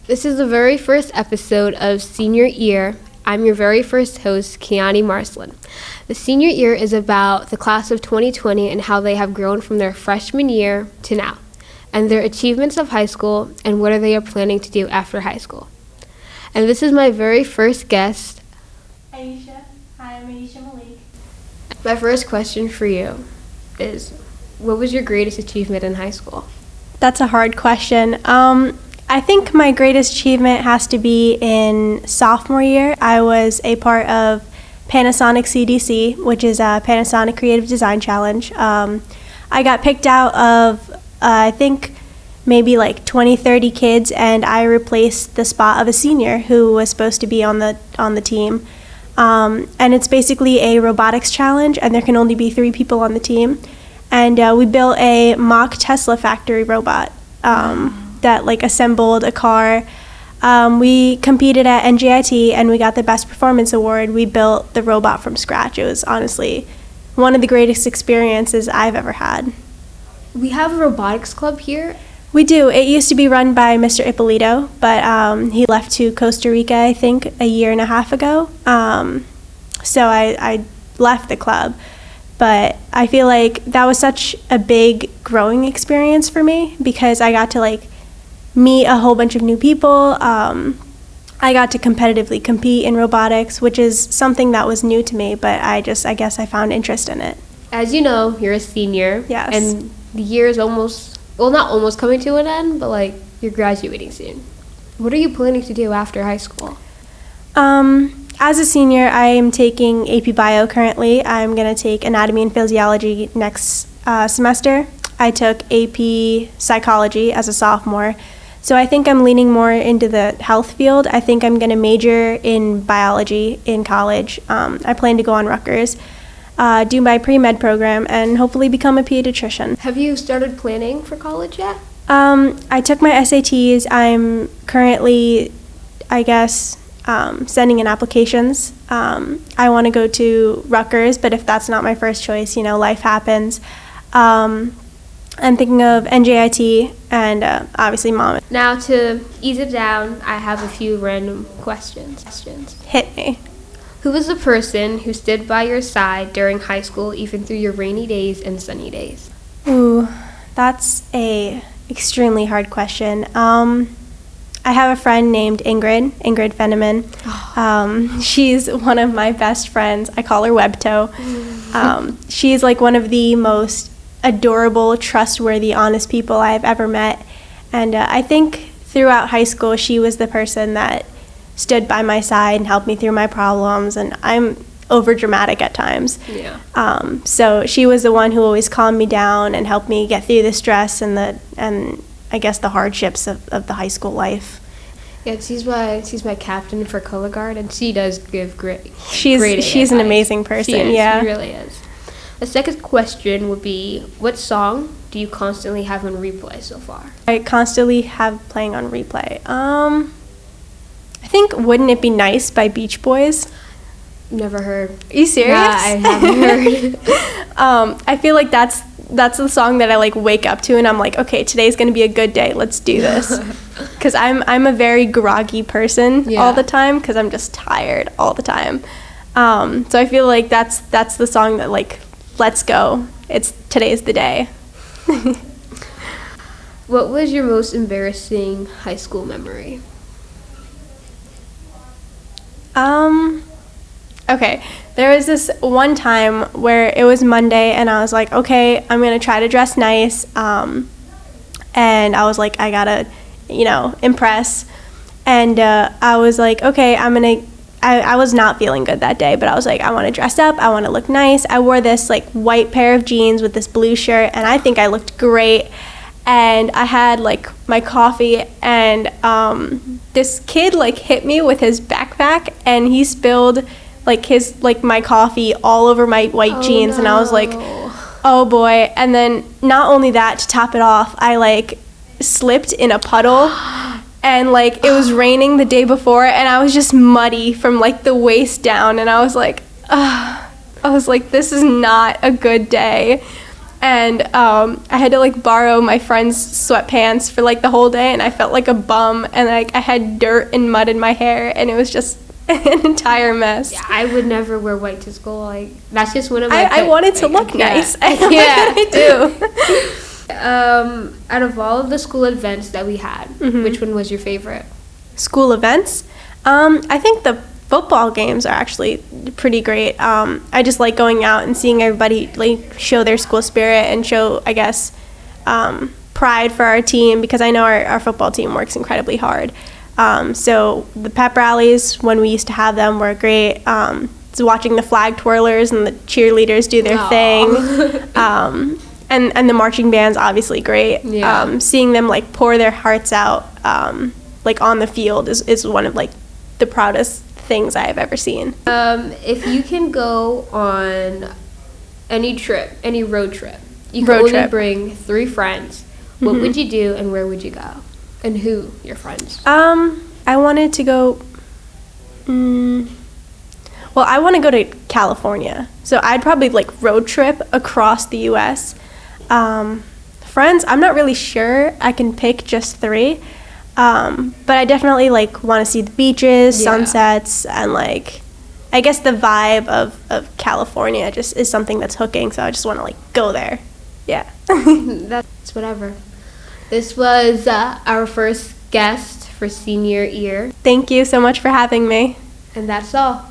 This is the very first episode of Senior Year. I'm your very first host, Kiani Marslin. The Senior Year is about the class of 2020 and how they have grown from their freshman year to now, and their achievements of high school and what they are planning to do after high school. And this is my very first guest, Ayesha. Hi, I'm Ayesha Malik. My first question for you is, what was your greatest achievement in high school? That's a hard question. I think my greatest achievement has to be in sophomore year. I was a part of Panasonic CDC, which is a Panasonic Creative Design Challenge. I got picked out of, I think, maybe like 20, 30 kids, and I replaced the spot of a senior who was supposed to be on the team. And it's basically a robotics challenge, and there can only be 3 people on the team. And we built a mock Tesla factory robot. That assembled a car. We competed at NJIT and we got the Best Performance Award. We built the robot from scratch. It was honestly one of the greatest experiences I've ever had. We have a Robotics Club here. We do. It used to be run by Mr. Ippolito, but he left to Costa Rica, I think, a year and a half ago. So I left the club. But I feel like that was such a big growing experience for me because I got to meet a whole bunch of new people. I got to competitively compete in robotics, which is something that was new to me, but I guess I found interest in it. As you know, you're a senior. Yes. And the year is not almost coming to an end, but you're graduating soon. What are you planning to do after high school? As a senior, I am taking AP Bio currently. I'm going to take Anatomy and Physiology next semester. I took AP Psychology as a sophomore. So I think I'm leaning more into the health field. I think I'm going to major in biology in college. I plan to go on Rutgers, do my pre-med program, and hopefully become a pediatrician. Have you started planning for college yet? I took my SATs. I'm currently, sending in applications. I want to go to Rutgers, but if that's not my first choice, life happens. I'm thinking of NJIT and obviously mom. Now to ease it down, I have a few random questions. Hit me. Who was the person who stood by your side during high school, even through your rainy days and sunny days? Ooh, that's a extremely hard question. I have a friend named Ingrid Fenneman. She's one of my best friends. I call her Webtoe. She's one of the most adorable, trustworthy, honest people I've ever met. And I think throughout high school, she was the person that stood by my side and helped me through my problems. And I'm over dramatic at times. Yeah. So she was the one who always calmed me down and helped me get through the stress and I guess the hardships of the high school life. Yeah, she's my captain for color guard, and she does give great She's an amazing person. She is, yeah. She really is. The second question would be, what song do you constantly have on replay so far? I constantly have playing on replay. I think "Wouldn't It Be Nice" by Beach Boys. Never heard. Are you serious? Yeah, I haven't heard. I feel like that's the song that I wake up to and I'm like, okay, today's gonna be a good day. Let's do this. Because I'm a very groggy person all the time because I'm just tired all the time. So I feel like that's the song that let's go. Today's the day. What was your most embarrassing high school memory? Okay, there was this one time where it was Monday and I was like, okay, I'm going to try to dress nice. And I was like, I got to, impress. And I was like, okay, I was not feeling good that day, but I was like, I want to dress up. I want to look nice. I wore this white pair of jeans with this blue shirt and I think I looked great. And I had my coffee and this kid hit me with his backpack and he spilled my coffee all over my white jeans. No. And I was like, oh boy. And then not only that, to top it off, I slipped in a puddle and it was raining the day before and I was just muddy from the waist down and I was like, this is not a good day. and I had to like borrow my friend's sweatpants for like the whole day, and I felt like a bum, and like I had dirt and mud in my hair, and it was just an entire mess. Yeah, I would never wear white to school. Like, that's just one of my I wanted to look nice. I do. Out of all of the school events that we had, which one was your favorite? School events? I think the football games are actually pretty great. I just like going out and seeing everybody like show their school spirit and show, I guess, pride for our team, because I know our football team works incredibly hard. So the pep rallies, when we used to have them, were great. So watching the flag twirlers and the cheerleaders do their thing. And the marching band's obviously great. Yeah. Seeing them like pour their hearts out like on the field is one of like the proudest things I have ever seen. If you can go on any road trip, you can only bring 3 friends, what would you do and where would you go? And who your friends? I wanted to go, well, I want to go to California. So I'd probably like road trip across the U.S. Friends, I'm not really sure. I can pick just 3. But I definitely like want to see the beaches, sunsets, and like I guess the vibe of California just is something that's hooking, so I just want to like go there. Yeah. That's whatever. This was our first guest for senior year. Thank you so much for having me. And that's all.